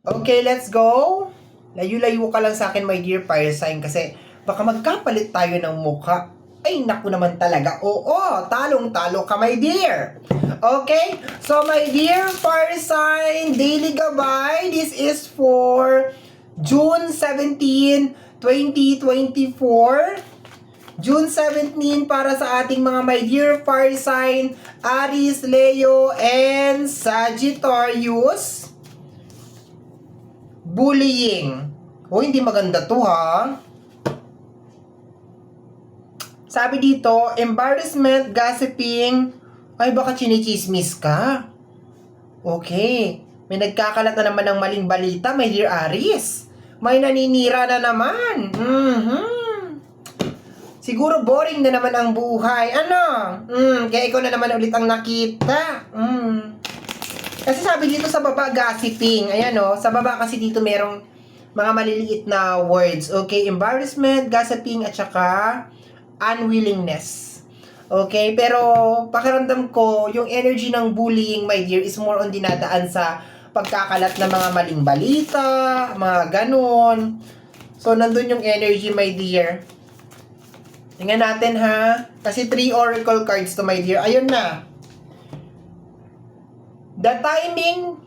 Okay, let's go. Layo-layo ka lang sa akin, my dear fire sign, kasi baka magkapalit tayo ng mukha. Ay, naku naman talaga. Oo, talong-talo ka, my dear. Okay? So, my dear fire sign, daily gabay, this is for June 17, 2024. June 17 para sa ating mga my dear fire sign, Aries, Leo, and Sagittarius. Bullying. O, hindi maganda to, ha? Sabi dito, embarrassment, gossiping. Ay, baka chinichismis ka. Okay. May nagkakalat na naman ng maling balita, my dear Aries. May naninira na naman. Siguro boring na naman ang buhay. Ano? Kaya ikaw na naman ulit ang nakita. Kasi sabi dito sa baba, gossiping. Ayan o, sa baba kasi dito merong mga maliliit na words. Okay, embarrassment, gossiping, at saka unwillingness. Okay, pero pakiramdam ko, yung energy ng bullying, my dear, is more on dinadaan sa pagkakalat ng mga maling balita, mga ganon. So, nandun yung energy, my dear. Tingnan natin, ha? Kasi 3 oracle cards to, my dear. Ayun na. The timing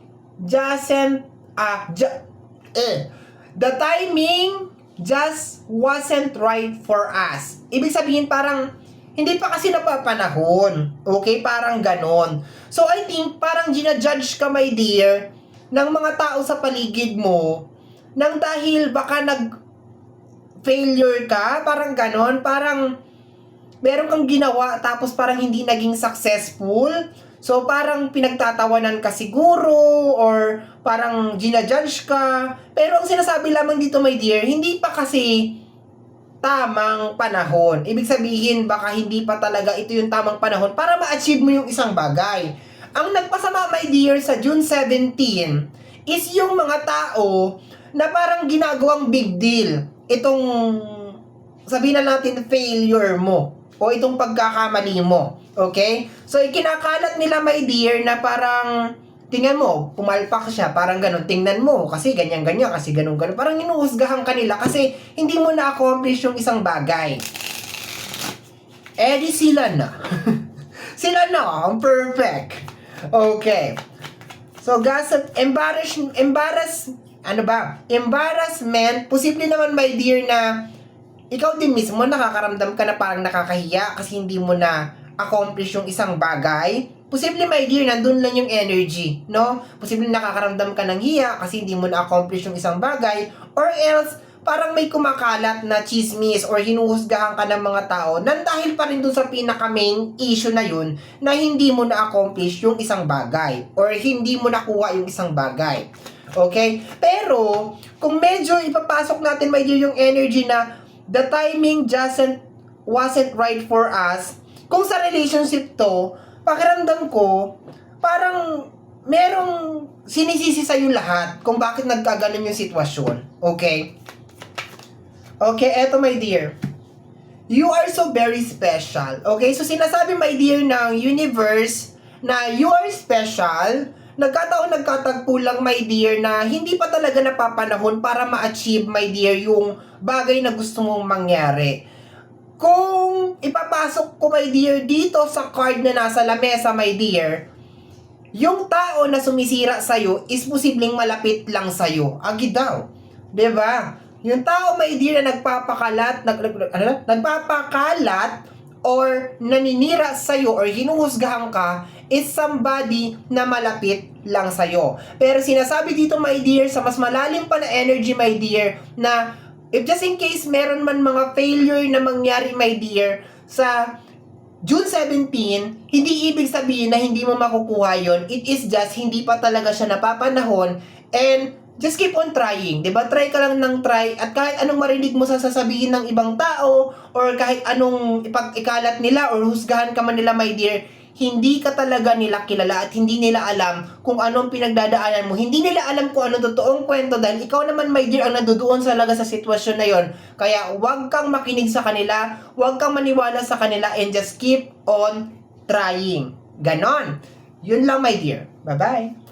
the timing just wasn't right for us. Ibig sabihin parang hindi pa kasi napapanahon. Okay? Parang ganon. So, I think parang ginajudge ka, my dear, ng mga tao sa paligid mo nang dahil baka failure ka, parang ganon, parang meron kang ginawa tapos parang hindi naging successful. So, parang pinagtatawanan ka siguro or parang ginajudge ka. Pero ang sinasabi lamang dito, my dear, hindi pa kasi tamang panahon. Ibig sabihin, baka hindi pa talaga ito yung tamang panahon para ma-achieve mo yung isang bagay. Ang nagpasama, my dear, sa June 17 is yung mga tao na parang ginagawang big deal. Itong, sabihin na natin, failure mo o itong pagkakamali mo. Okay? So, ikinakalat nila, my dear, na parang, tingnan mo, pumalpak siya, parang ganun, tingnan mo, kasi ganyan-ganyan, kasi ganun-ganun. Parang inuhusgahan kanila kasi hindi mo na-accomplish yung isang bagay. Eh, di sila na. Sila na, ang perfect. Okay. So, embarrassment, posible naman, my dear, na ikaw din mismo nakakaramdam ka na parang nakakahiya kasi hindi mo na accomplish yung isang bagay. Posible, my dear, nandun lang yung energy, no? Posible nakakaramdam ka ng hiya kasi hindi mo na accomplish yung isang bagay, or else parang may kumakalat na chismis or hinuhusgahan ka ng mga tao nang dahil pa rin dun sa pinaka main issue na yun na hindi mo na accomplish yung isang bagay or hindi mo nakuha yung isang bagay. Okay? Pero kung medyo ipapasok natin, my dear, yung energy na the timing wasn't right for us, kung sa relationship to, pakiramdam ko, parang merong sinisisi sa'yo lahat kung bakit nagkaganon yung sitwasyon. Okay? Okay, eto, my dear. You are so very special. Okay? So, sinasabi, my dear, ng universe na you are special. Nagkatagpo lang, my dear, na hindi pa talaga napapanahon para ma-achieve, my dear, yung bagay na gusto mong mangyari. Kung ipapasok ko, my dear, dito sa card na nasa lamesa, my dear, yung tao na sumisira sa'yo is posibleng malapit lang sa'yo. Agi daw. Diba? Yung tao, my dear, na nagpapakalat or naninira sa'yo or hinuhusgahan ka is somebody na malapit lang sa'yo. Pero sinasabi dito, my dear, sa mas malalim pa na energy, my dear, na if just in case meron man mga failure na mangyari, my dear, sa June 17, hindi ibig sabihin na hindi mo makukuha yon. It is just hindi pa talaga siya napapanahon, and just keep on trying, diba? Try ka lang ng try, at kahit anong marinig mo sa sasabihin ng ibang tao or kahit anong ipag-ikalat nila or husgahan ka man nila, my dear, hindi ka talaga nila kilala at hindi nila alam kung anong pinagdadaanan mo. Hindi nila alam kung anong totoong kwento dahil ikaw naman, my dear, ang nandoon talaga sa sitwasyon na yon. Kaya huwag kang makinig sa kanila, huwag kang maniwala sa kanila, and just keep on trying. Ganon. Yun lang, my dear. Bye-bye.